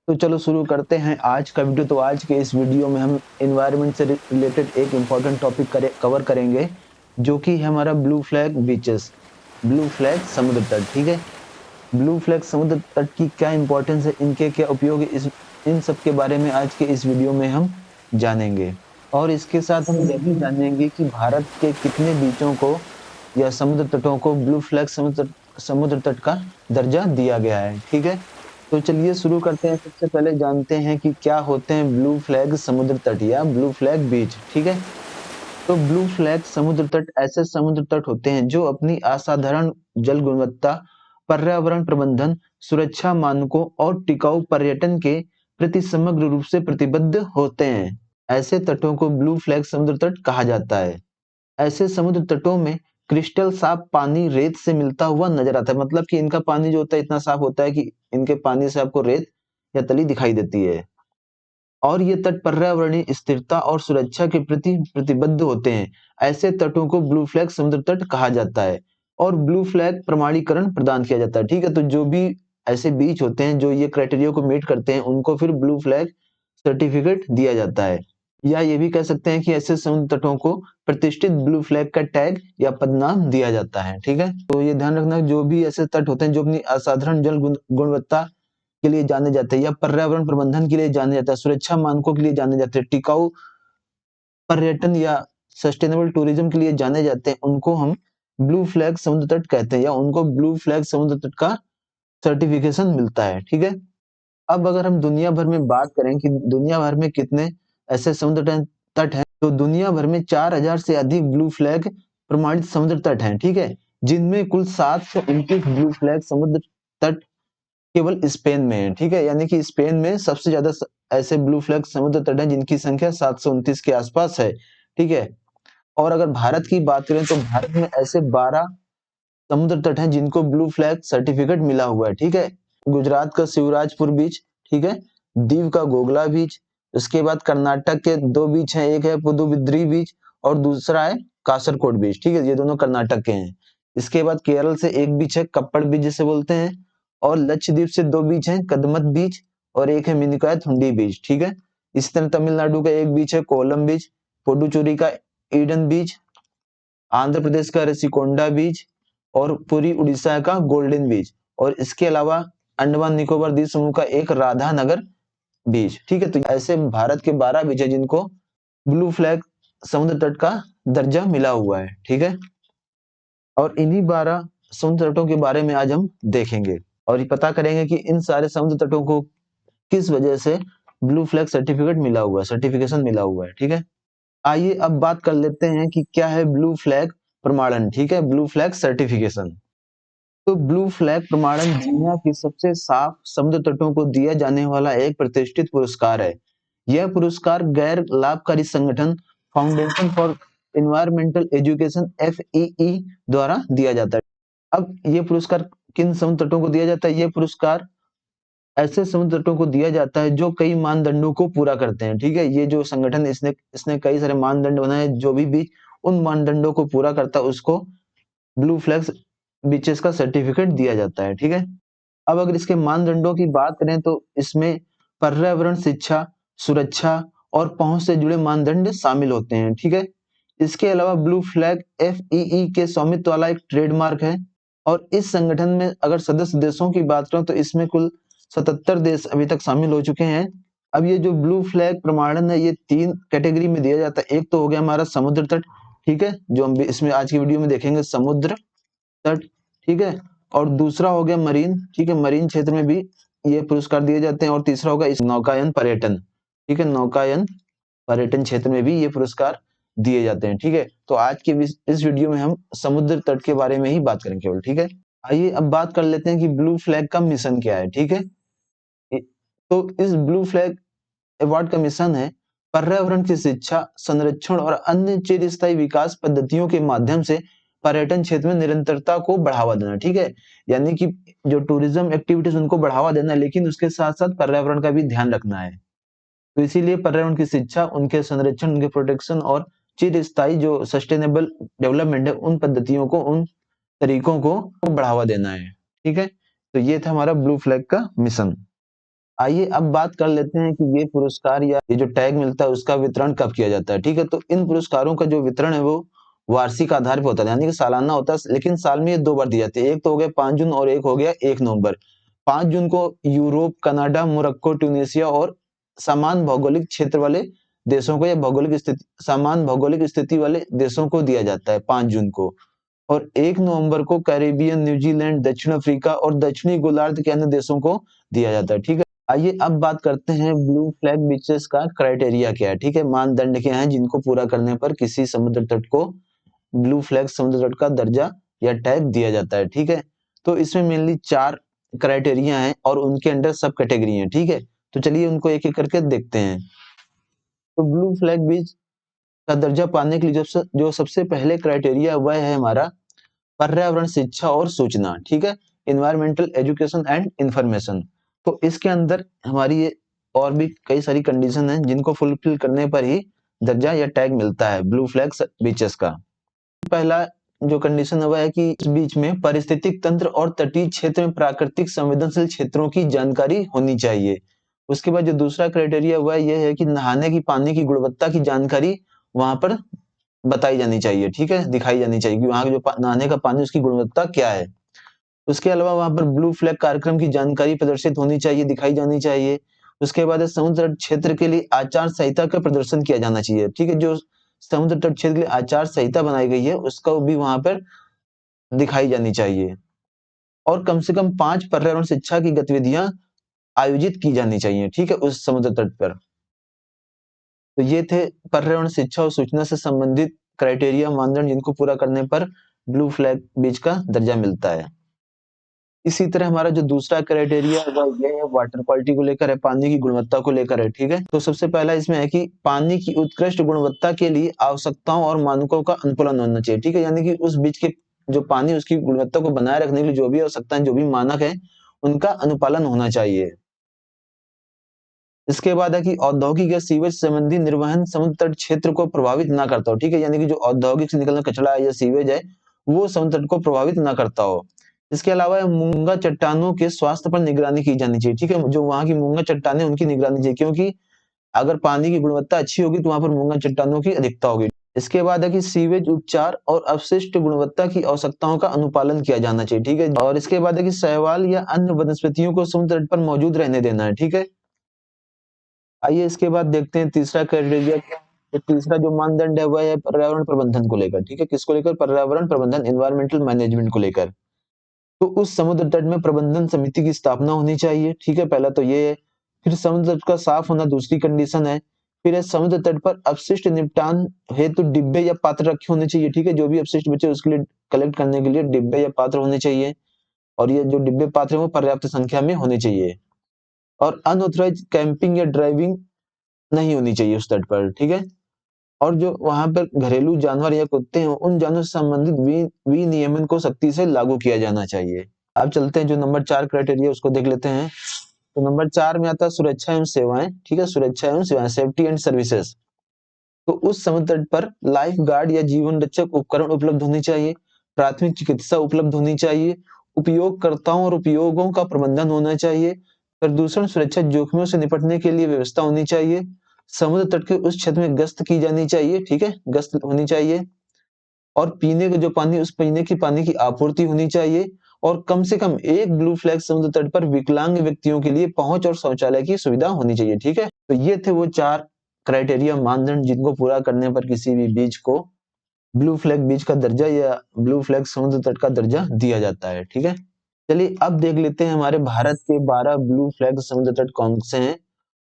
तो चलो शुरू करते हैं आज का वीडियो। तो आज के इस वीडियो में हम एनवायरनमेंट से रिलेटेड एक इम्पॉर्टेंट टॉपिक कवर करेंगे, जो कि है हमारा blue flag beaches, blue flag समुद्र तट। ठीक है, ब्लू फ्लैग समुद्र तट की क्या इंपॉर्टेंस है, इनके क्या उपयोग है, इन सब के बारे में आज के इस वीडियो में हम जानेंगे। और इसके साथ हम यह भी जानेंगे कि भारत के कितने बीचों को या समुद्र तटों को ब्लू फ्लैग समुद्र तट का दर्जा दिया गया है। ठीक है, तो चलिए शुरू करते हैं। सबसे पहले जानते हैं कि क्या होते हैं ब्लू फ्लैग समुद्र तट या ब्लू फ्लैग बीच। ठीक है, तो ब्लू फ्लैग समुद्र तट ऐसे समुद्र तट होते हैं जो अपनी असाधारण जल गुणवत्ता, पर्यावरण प्रबंधन, सुरक्षा मानकों और टिकाऊ पर्यटन के प्रति समग्र रूप से प्रतिबद्ध होते हैं। ऐसे तटों को ब्लू फ्लैग समुद्र तट कहा जाता है। ऐसे समुद्र तटों में क्रिस्टल साफ पानी रेत से मिलता हुआ नजर आता है। मतलब कि इनका पानी जो होता है इतना साफ होता है कि इनके पानी से आपको रेत या तली दिखाई देती है। और ये तट पर्यावरणीय स्थिरता और सुरक्षा के प्रति प्रतिबद्ध होते हैं। ऐसे तटों को ब्लू फ्लैग समुद्र तट कहा जाता है और ब्लू फ्लैग प्रमाणीकरण प्रदान किया जाता है। ठीक है, तो जो भी ऐसे बीच होते हैं जो ये क्राइटेरिया को मीट करते हैं, उनको फिर ब्लू फ्लैग सर्टिफिकेट दिया जाता है। या ये भी कह सकते हैं कि ऐसे समुद्र तटों को प्रतिष्ठित ब्लू फ्लैग का टैग या पदनाम दिया जाता है। ठीक है, तो ये ध्यान रखना, जो भी ऐसे तट होते हैं जो अपनी असाधारण जल गुणवत्ता के लिए जाने जाते हैं या पर्यावरण प्रबंधन के लिए जाने जाते हैं, सुरक्षा मानकों के लिए जाने जाते हैं, टिकाऊ पर्यटन या सस्टेनेबल टूरिज्म के लिए जाने जाते हैं, उनको हम ब्लू फ्लैग समुद्र तट कहते हैं या उनको ब्लू फ्लैग समुद्र तट का सर्टिफिकेशन मिलता है। ठीक है, अब अगर हम दुनिया भर में बात करें कि दुनिया भर में कितने ऐसे तट हैं, तो दुनिया भर में 4000 से अधिक ब्लू फ्लैग प्रमाणित समुद्र तट हैं। ठीक है, जिनमें कुल 729 ब्लू फ्लैग समुद्र तट केवल स्पेन में है। ठीक है, यानी कि स्पेन में सबसे ज्यादा ऐसे ब्लू फ्लैग समुद्र तट हैं जिनकी संख्या 729 के आसपास है। ठीक है, और अगर भारत की बात करें तो भारत में ऐसे 12 समुद्र तट हैं जिनको ब्लू फ्लैग सर्टिफिकेट मिला हुआ है। ठीक है, गुजरात का शिवराजपुर बीच, ठीक है, दीव का गोगला बीच, उसके बाद कर्नाटक के दो बीच हैं, एक है पुदुबिद्री बीच और दूसरा है कासरकोड बीच। ठीक है, ये दोनों कर्नाटक के हैं। इसके बाद केरल से एक बीच है कप्पड़ बीच जिसे बोलते हैं, और लक्षद्वीप से दो बीच हैं कदमत बीच और एक है मिनिकॉय थुंडी बीच। ठीक है, इसी तरह तमिलनाडु का एक बीच है कोलम बीच, पुडुचेरी का ईडन बीच, आंध्र प्रदेश का ऋषिकोंडा बीच और पूरी उड़ीसा का गोल्डन बीच, और इसके अलावा अंडमान निकोबार द्वीप समूह का एक राधा नगर बीच। ठीक है, तो ऐसे भारत के 12 बीच है जिनको ब्लू फ्लैग समुद्र तट का दर्जा मिला हुआ है। ठीक है, और इन्हीं 12 समुद्र तटों के बारे में आज हम देखेंगे और ये पता करेंगे कि इन सारे समुद्र तटों को किस वजह से ब्लू फ्लैग सर्टिफिकेशन मिला हुआ है। ठीक है, आइए अब बात कर लेते हैं कि क्या है ब्लू फ्लैग प्रमाणन। ठीक है, ब्लू फ्लैग सर्टिफिकेशन। तो ब्लू फ्लैग प्रमाणन दुनिया की सबसे साफ समुद्र तटों को दिया जाने वाला एक प्रतिष्ठित पुरस्कार है। यह पुरस्कार गैर लाभकारी संगठन foundation for environmental education FEE द्वारा दिया जाता है। अब ये पुरस्कार किन समुद्र तटों को दिया जाता है? ये पुरस्कार ऐसे समुद्र तटों को दिया जाता है जो कई मानदंडों को पूरा करते हैं। ठीक है, ये जो संगठन इसने इसने कई सारे मानदंड बनाए, जो भी उन मानदंडों को पूरा करता है उसको ब्लू फ्लैग बीचेस का सर्टिफिकेट दिया जाता है। ठीक है, अब अगर इसके मानदंडों की बात करें तो इसमें पर्यावरण, शिक्षा, सुरक्षा और पहुंच से जुड़े मानदंड शामिल होते हैं। ठीक है, इसके अलावा ब्लू फ्लैग FEE के स्वामित्व वाला एक ट्रेडमार्क है, और इस संगठन में अगर सदस्य देशों की बात करें तो इसमें कुल 77 देश अभी तक शामिल हो चुके हैं। अब ये जो ब्लू फ्लैग प्रमाणन है ये 3 कैटेगरी में दिया जाता है। एक तो हो गया हमारा समुद्र तट, ठीक है, जो हम इसमें आज की वीडियो में देखेंगे समुद्र तट। ठीक है, और दूसरा हो गया मरीन। ठीक है, मरीन क्षेत्र में भी ये पुरस्कार दिए जाते हैं, और तीसरा होगा इस नौकायन पर्यटन। ठीक है, नौकायन पर्यटन क्षेत्र में भी ये पुरस्कार दिए जाते हैं। ठीक है, तो आज के इस वीडियो में हम समुद्र तट के बारे में ही बात करेंगे केवल। ठीक है, आइए अब बात कर लेते हैं कि ब्लू फ्लैग का मिशन क्या है। ठीक है, तो इस ब्लू फ्लैग अवार्ड का मिशन है पर्यावरण की शिक्षा, संरक्षण और अन्य चिरस्थायी विकास पद्धतियों के माध्यम से पर्यटन क्षेत्र में निरंतरता को बढ़ावा देना। ठीक है, यानी कि जो टूरिज्म एक्टिविटीज उनको बढ़ावा देना है, लेकिन उसके साथ साथ पर्यावरण का भी ध्यान रखना है। तो इसीलिए पर्यावरण की शिक्षा, उनके संरक्षण, उनके प्रोटेक्शन और चिरस्थायी जो सस्टेनेबल डेवलपमेंट है, उन पद्धतियों को, उन तरीकों को बढ़ावा देना है। ठीक है, तो ये था हमारा ब्लू फ्लैग का मिशन। आइए अब बात कर लेते हैं कि ये पुरस्कार या ये जो टैग मिलता है उसका वितरण कब किया जाता है। ठीक है, तो इन पुरस्कारों का जो वितरण है वो वार्षिक आधार पे होता है, यानी कि सालाना होता है, लेकिन साल में ये 2 बार दी जाती है। एक तो हो गया 5 जून और एक हो गया 1 नवंबर। 5 जून को यूरोप, कनाडा, मोरक्को, ट्यूनीशिया और समान भौगोलिक क्षेत्र वाले देशों को या भौगोलिक स्थिति समान भौगोलिक स्थिति वाले देशों को दिया जाता है 5 जून को। और 1 नवंबर को कैरिबियन, न्यूजीलैंड, दक्षिण अफ्रीका और दक्षिणी गोलार्ध के अन्य देशों को दिया जाता है। ठीक है, आइए अब बात करते हैं ब्लू फ्लैग बीचेस का क्राइटेरिया क्या है। ठीक है, मानदंड क्या है जिनको पूरा करने पर किसी समुद्र तट को ब्लू फ्लैग समुद्र तट का दर्जा या टैग दिया जाता है। ठीक है, तो इसमें मेनली 4 क्राइटेरिया हैं और उनके अंडर सब कैटेगरी हैं। ठीक है, तो चलिए उनको एक एक करके देखते हैं। तो ब्लू फ्लैग बीच का दर्जा पाने के लिए जो सबसे पहले क्राइटेरिया वह है हमारा पर्यावरण शिक्षा और सूचना। ठीक है, इन्वायरमेंटल एजुकेशन एंड इंफॉर्मेशन। तो इसके अंदर हमारी ये और भी कई सारी कंडीशन हैं जिनको फुलफिल करने पर ही दर्जा या टैग मिलता है ब्लू फ्लैग बीचेस का। पहला जो कंडीशन है वह है कि इस बीच में पारिस्थितिक तंत्र और तटीय क्षेत्र में प्राकृतिक संवेदनशील क्षेत्रों की जानकारी होनी चाहिए। उसके बाद जो दूसरा क्राइटेरिया वह यह है कि नहाने की पानी की गुणवत्ता की जानकारी वहां पर बताई जानी चाहिए। ठीक है, दिखाई जानी चाहिए कि वहां का जो नहाने का पानी उसकी गुणवत्ता क्या है। उसके अलावा वहां पर ब्लू फ्लैग कार्यक्रम की जानकारी प्रदर्शित होनी चाहिए, दिखाई जानी चाहिए। उसके बाद समुद्र तट क्षेत्र के लिए आचार संहिता का प्रदर्शन किया जाना चाहिए। ठीक है, जो समुद्र तट क्षेत्र के लिए आचार संहिता बनाई गई है उसका भी वहां पर दिखाई जानी चाहिए। और कम से कम 5 पर्यावरण शिक्षा की गतिविधियां आयोजित की जानी चाहिए। ठीक है, उस समुद्र तट पर। तो ये थे पर्यावरण शिक्षा और सूचना से संबंधित क्राइटेरिया, मानदंड जिनको पूरा करने पर ब्लू फ्लैग बीच का दर्जा मिलता है। इसी तरह हमारा जो दूसरा क्राइटेरिया है वह ये है वाटर क्वालिटी को लेकर है, पानी की गुणवत्ता को लेकर है। ठीक है, तो सबसे पहला इसमें है कि पानी की उत्कृष्ट गुणवत्ता के लिए आवश्यकताओं और मानकों का अनुपालन होना चाहिए। ठीक है, यानी कि उस बीच के जो पानी उसकी गुणवत्ता को बनाए रखने के लिए जो भी आवश्यकताएं, जो भी मानक है, उनका अनुपालन होना चाहिए। इसके बाद है कि औद्योगिक या सीवेज संबंधी निर्वहन समुद्र तट क्षेत्र को प्रभावित ना करता हो। ठीक है, यानी कि जो औद्योगिक से निकलना कचरा है या सीवेज है वो समुद्र तट को प्रभावित ना करता हो। इसके अलावा मूंगा चट्टानों के स्वास्थ्य पर निगरानी की जानी चाहिए। ठीक है, जो वहां की मूंगा चट्टानें उनकी निगरानी चाहिए, क्योंकि अगर पानी की गुणवत्ता अच्छी होगी तो वहां पर मूंगा चट्टानों की अधिकता होगी। इसके बाद है कि सीवेज उपचार और अपशिष्ट गुणवत्ता की आवश्यकताओं का अनुपालन किया जाना चाहिए। ठीक है, और इसके बाद है कि शैवाल या अन्य वनस्पतियों को समुद्र तट पर मौजूद रहने देना है। ठीक है, आइए इसके बाद देखते हैं तीसरा क्राइटेरिया क्या है। तो तीसरा जो मानदंड है वह है पर्यावरण प्रबंधन को लेकर। ठीक है, किसको लेकर? पर्यावरण प्रबंधन, एनवायरमेंटल मैनेजमेंट को लेकर। तो उस समुद्र तट में प्रबंधन समिति की स्थापना होनी चाहिए। ठीक है, पहला तो ये है। फिर समुद्र तट का साफ होना दूसरी कंडीशन है। फिर है समुद्र तट पर अपशिष्ट निपटान हेतु डिब्बे या पात्र रखे होने चाहिए। ठीक है, जो भी अपशिष्ट बचे उसके लिए कलेक्ट करने के लिए डिब्बे या पात्र होने चाहिए, और ये जो डिब्बे पात्र है वो पर्याप्त संख्या में होने चाहिए। और अनऑथराइज कैंपिंग या ड्राइविंग नहीं होनी चाहिए उस तट पर। ठीक है, और जो वहां पर घरेलू जानवर या कुत्ते हैं उन जानवरों से संबंधित विनियमन को सख्ती से लागू किया जाना चाहिए। अब चलते हैं जो नंबर 4 क्राइटेरिया उसको देख लेते हैं। तो नंबर 4 में आता है सुरक्षा एवं सेवाएं। ठीक है, सुरक्षा एवं सेवाएं, सेफ्टी एंड सर्विसेज। तो उस समुद्र तट पर लाइफ गार्ड या जीवन रक्षक उपकरण उपलब्ध होने चाहिए, प्राथमिक चिकित्सा उपलब्ध होनी चाहिए, उपयोगकर्ताओं और उपयोगों का प्रबंधन होना चाहिए, प्रदूषण सुरक्षा जोखिमों से निपटने के लिए व्यवस्था होनी चाहिए, समुद्र तट के उस क्षेत्र में गश्त की जानी चाहिए। ठीक है, गश्त होनी चाहिए, और पीने का जो पानी उस पीने की पानी की आपूर्ति होनी चाहिए, और कम से कम एक ब्लू फ्लैग समुद्र तट पर विकलांग व्यक्तियों के लिए पहुंच और शौचालय की सुविधा होनी चाहिए। ठीक है, तो ये थे वो 4 क्राइटेरिया, मानदंड जिनको पूरा करने पर किसी भी बीच को ब्लू फ्लैग बीच का दर्जा या ब्लू फ्लैग समुद्र तट का दर्जा दिया जाता है। ठीक है, चलिए अब देख लेते हैं हमारे भारत के 12 ब्लू फ्लैग समुद्र तट कौन से हैं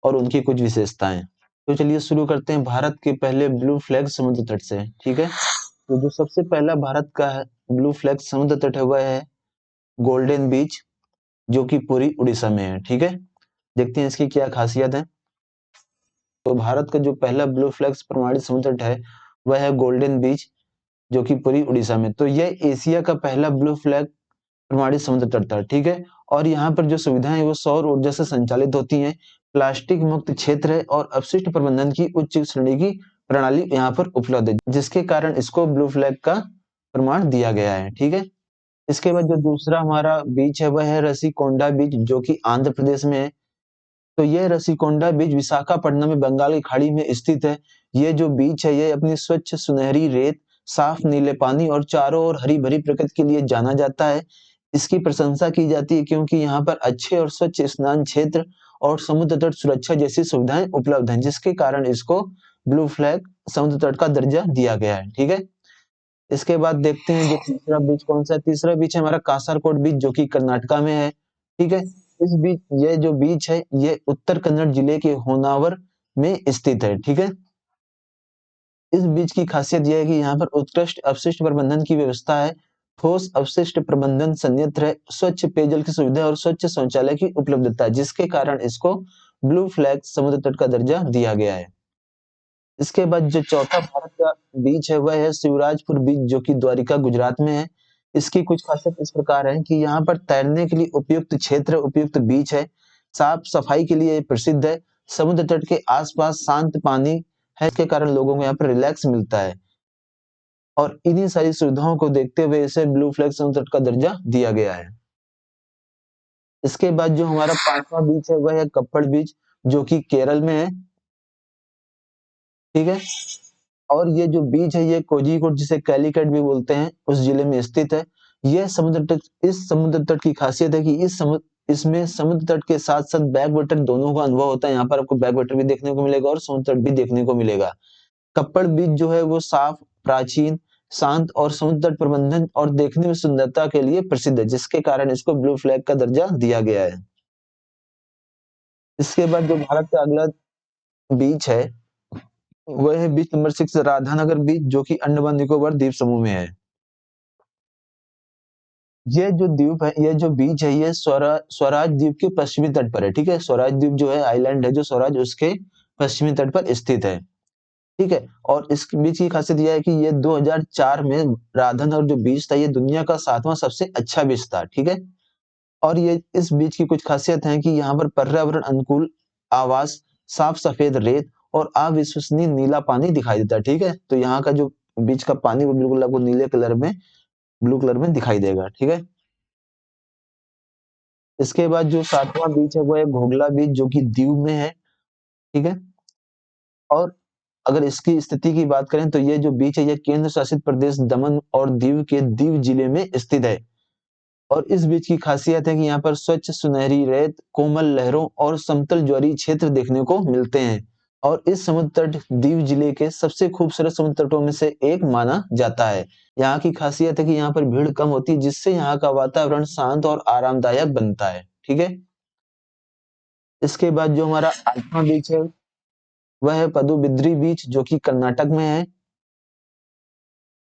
और उनकी कुछ विशेषताएं। तो चलिए शुरू करते हैं भारत के पहले ब्लू फ्लैग समुद्र तट से। ठीक है, तो जो सबसे पहला भारत का है ब्लू फ्लैग समुद्र तट है वह है गोल्डन बीच, जो कि पूरी उड़ीसा में है। ठीक है, देखते हैं इसकी क्या खासियत है। तो भारत का जो पहला ब्लू फ्लैग प्रमाणित समुद्र तट है वह है गोल्डन बीच, जो कि पूरी उड़ीसा में। तो यह एशिया का पहला ब्लू फ्लैग प्रमाणित समुद्र तट था। ठीक है, और यहाँ पर जो सुविधाएं हैं वो सौर ऊर्जा से संचालित होती हैं, प्लास्टिक मुक्त क्षेत्र है और अपशिष्ट प्रबंधन की उच्च श्रेणी की प्रणाली यहाँ पर उपलब्ध है, जिसके कारण इसको ब्लू फ्लैग का प्रमाण दिया गया है। ठीक है, इसके बाद जो दूसरा हमारा बीच है वह है रसीकोंडा बीच, जो कि आंध्र प्रदेश में है। तो ये रसीकोंडा बीच विशाखापट्टनम में बंगाल की खाड़ी में स्थित है। ये जो बीच है ये अपनी स्वच्छ सुनहरी रेत, साफ नीले पानी और चारों ओर हरी भरी प्रकृति के लिए जाना जाता है। इसकी प्रशंसा की जाती है क्योंकि यहाँ पर अच्छे और स्वच्छ स्नान क्षेत्र और समुद्र तट सुरक्षा जैसी सुविधाएं उपलब्ध हैं, जिसके कारण इसको ब्लू फ्लैग समुद्र तट का दर्जा दिया गया है। ठीक है। इसके बाद देखते हैं जो तीसरा बीच कौन सा है। तीसरा बीच है हमारा कासरकोड बीच, जो कि कर्नाटका में है। ठीक है। इस बीच ये जो बीच है ये उत्तर कन्नड़ जिले के होनावर में स्थित है। ठीक है। इस बीच की खासियत यह है कि यहाँ पर उत्कृष्ट अपशिष्ट प्रबंधन की व्यवस्था है। ठोस अपशिष्ट प्रबंधन संयंत्र है, स्वच्छ पेयजल की सुविधा और स्वच्छ शौचालय की उपलब्धता है, जिसके कारण इसको ब्लू फ्लैग समुद्र तट का दर्जा दिया गया है। इसके बाद जो चौथा भारत का बीच है वह है शिवराजपुर बीच, जो कि द्वारिका गुजरात में है। इसकी कुछ खासियत इस प्रकार है कि यहाँ पर तैरने के लिए उपयुक्त क्षेत्र, उपयुक्त बीच है। साफ सफाई के लिए प्रसिद्ध है। समुद्र तट के आसपास शांत पानी है, इसके कारण लोगों को यहाँ पर रिलैक्स मिलता है। और इन्हीं सारी सुविधाओं को देखते हुए इसे ब्लू फ्लैग समुद्र तट का दर्जा दिया गया है। इसके बाद जो हमारा पांचवा बीच है वह है कप्पड़ बीच, जो कि केरल में है। ठीक है। और ये जो बीच है ये कोझीकोड, जिसे कैलीकट भी बोलते हैं, उस जिले में स्थित है। यह समुद्र तट इस समुद्र तट की खासियत है कि इसमें समुद्र तट के साथ साथ बैक वाटर दोनों का अनुभव होता है। यहाँ पर आपको बैक वाटर भी देखने को मिलेगा और समुद्र तट भी देखने को मिलेगा। कप्पड़ बीच जो है वो साफ, प्राचीन, शांत और समुद्र तट प्रबंधन और देखने में सुंदरता के लिए प्रसिद्ध है, जिसके कारण इसको ब्लू फ्लैग का दर्जा दिया गया है। इसके बाद जो भारत का अगला बीच है वह है बीच नंबर 6 राधानगर बीच, जो कि अंडमान निकोबार द्वीप समूह में है। ये जो द्वीप है, ये जो बीच है, ये स्वराज द्वीप के पश्चिमी तट पर है। ठीक है। स्वराज द्वीप जो है आइलैंड है, जो स्वराज उसके पश्चिमी तट पर स्थित है। ठीक है। और इस बीच की खासियत यह है कि ये 2004 में राधानगर जो बीच था ये दुनिया का 7वां सबसे अच्छा बीच था। ठीक है। और ये इस बीच की कुछ खासियत है कि यहाँ पर पर्यावरण अनुकूल आवास, साफ सफेद रेत और अविश्वसनीय नीला पानी दिखाई देता है। ठीक है। तो यहाँ का जो बीच का पानी वो बिल्कुल आपको नीले कलर में, ब्लू कलर में दिखाई देगा। ठीक है। इसके बाद जो 7वां बीच है वो है घोघला बीच, जो कि दीव में है। ठीक है। और अगर इसकी स्थिति की बात करें तो ये जो बीच है ये केंद्र शासित प्रदेश दमन और दीव के दीव जिले में स्थित है। और इस बीच की खासियत है कि यहाँ पर स्वच्छ सुनहरी रेत, कोमल लहरों और समतल ज्वारीय क्षेत्र देखने को मिलते हैं। और इस समुद्र तट दीव जिले के सबसे खूबसूरत समुद्र तटों में से एक माना जाता है। यहाँ की खासियत है कि यहाँ पर भीड़ कम होती है, जिससे यहाँ का वातावरण शांत और आरामदायक बनता है। ठीक है। इसके बाद जो हमारा 8वां बीच है वह है पदुबिद्री बीच, जो कि कर्नाटक में है।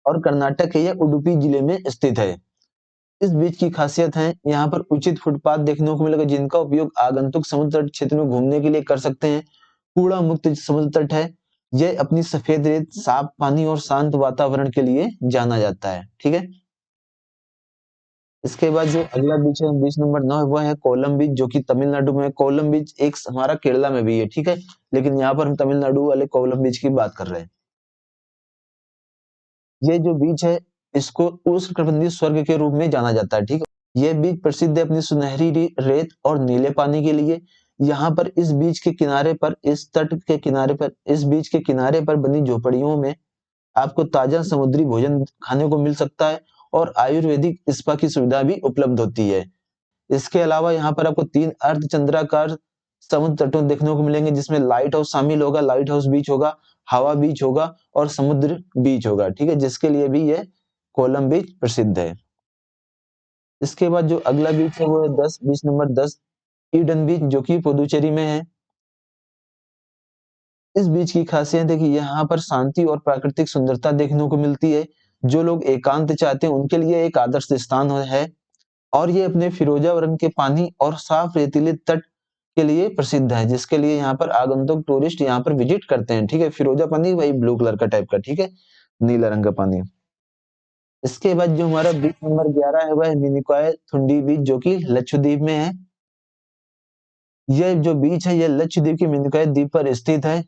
और कर्नाटक के ये उडुपी जिले में स्थित है। इस बीच की खासियत है यहाँ पर उचित फुटपाथ देखने को मिलेगा, जिनका उपयोग आगंतुक समुद्र तट क्षेत्र में घूमने के लिए कर सकते हैं। कूड़ा मुक्त समुद्र तट है। यह अपनी सफेद रेत, साफ पानी और शांत वातावरण के लिए जाना जाता है। ठीक है। इसके बाद जो अगला बीच है, बीच नंबर 9 वह है कोलम बीच, जो कि तमिलनाडु में है। कोलम बीच एक हमारा केरला में भी है। ठीक है। लेकिन यहाँ पर हम तमिलनाडु वाले कोलम बीच की बात कर रहे हैं। ये जो बीच है इसको उष्णकटिबंधीय स्वर्ग के रूप में जाना जाता है। ठीक है। ये बीच प्रसिद्ध है अपनी सुनहरी रेत और नीले पानी के लिए। यहाँ पर इस बीच के किनारे पर, इस तट के किनारे पर, इस बीच के किनारे पर बनी झोपड़ियों में आपको ताजा समुद्री भोजन खाने को मिल सकता है और आयुर्वेदिक स्पा की सुविधा भी उपलब्ध होती है। इसके अलावा यहाँ पर आपको 3 अर्धचंद्राकार समुद्र तटों देखने को मिलेंगे, जिसमें लाइट हाउस शामिल होगा। लाइट हाउस बीच होगा, हवा बीच होगा और समुद्र बीच होगा। ठीक है। जिसके लिए भी ये कोलम बीच प्रसिद्ध है। इसके बाद जो अगला बीच है वो है 10 बीच नंबर 10 ईडन बीच, जो कि पुडुचेरी में है। इस बीच की खासियत है कि यहाँ पर शांति और प्राकृतिक सुंदरता देखने को मिलती है। जो लोग एकांत चाहते हैं उनके लिए एक आदर्श स्थान है। और ये अपने फिरोजा रंग के पानी और साफ रेतीले तट के लिए प्रसिद्ध है, जिसके लिए यहाँ पर आगंतुक टूरिस्ट यहाँ पर विजिट करते हैं। ठीक है। फिरोजा पानी वही ब्लू कलर का टाइप का। ठीक है। नीला रंग का पानी। इसके बाद जो हमारा बीच नंबर 11 है वह है मिनिकॉय थुंडी बीच, जो कि लक्षद्वीप में है। ये जो बीच है ये लक्षद्वीप के मिनिकॉय द्वीप पर स्थित है।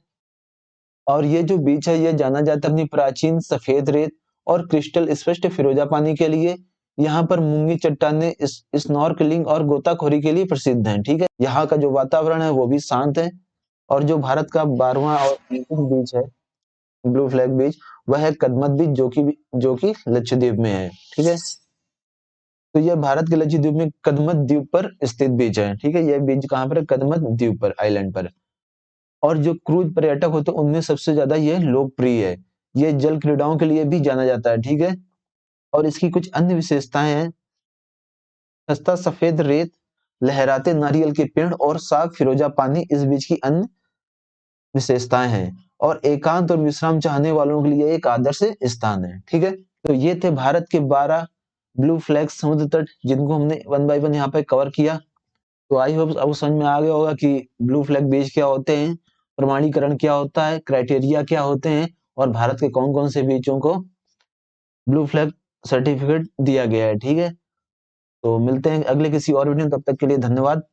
और ये जो बीच है ये जाना जाता है अपनी प्राचीन सफेद रेत और क्रिस्टल स्पष्ट फिरोजा पानी के लिए। यहाँ पर मूंगी चट्टाने स्नॉर्कलिंग और गोताखोरी के लिए प्रसिद्ध हैं। ठीक है, यहाँ का जो वातावरण है वो भी शांत है। और जो भारत का 12वां और अंतिम बीच है, ब्लू फ्लैग बीच, वह है कदमत बीच, जो कि लक्षद्वीप में है। ठीक है, तो यह भारत के लक्षद्वीप में कदमत द्वीप पर स्थित बीच है। ठीक है, यह बीच कहाँ पर है? कदमत द्वीप पर, आइलैंड पर। और जो क्रूज पर्यटक होते हैं उनमें सबसे ज्यादा यह लोकप्रिय है। यह जल क्रीड़ाओं के लिए भी जाना जाता है। ठीक है, और इसकी कुछ अन्य विशेषताएं हैं। सस्ता सफेद रेत, लहराते नारियल के पेड़ और साफ फिरोजा पानी इस बीच की अन्य विशेषताएं हैं। और एकांत और विश्राम चाहने वालों के लिए एक आदर्श स्थान है। ठीक है, तो ये थे भारत के 12 ब्लू फ्लैग समुद्र तट, जिनको हमने वन बाय वन यहाँ पे कवर किया। तो आई होप अब समझ में आ गया होगा कि ब्लू फ्लैग बीच क्या होते हैं, प्रमाणीकरण क्या होता है, क्राइटेरिया क्या होते हैं, और भारत के कौन कौन से बीचों को ब्लू फ्लैग सर्टिफिकेट दिया गया है। ठीक है, तो मिलते हैं अगले किसी और वीडियो में, तब तक के लिए धन्यवाद।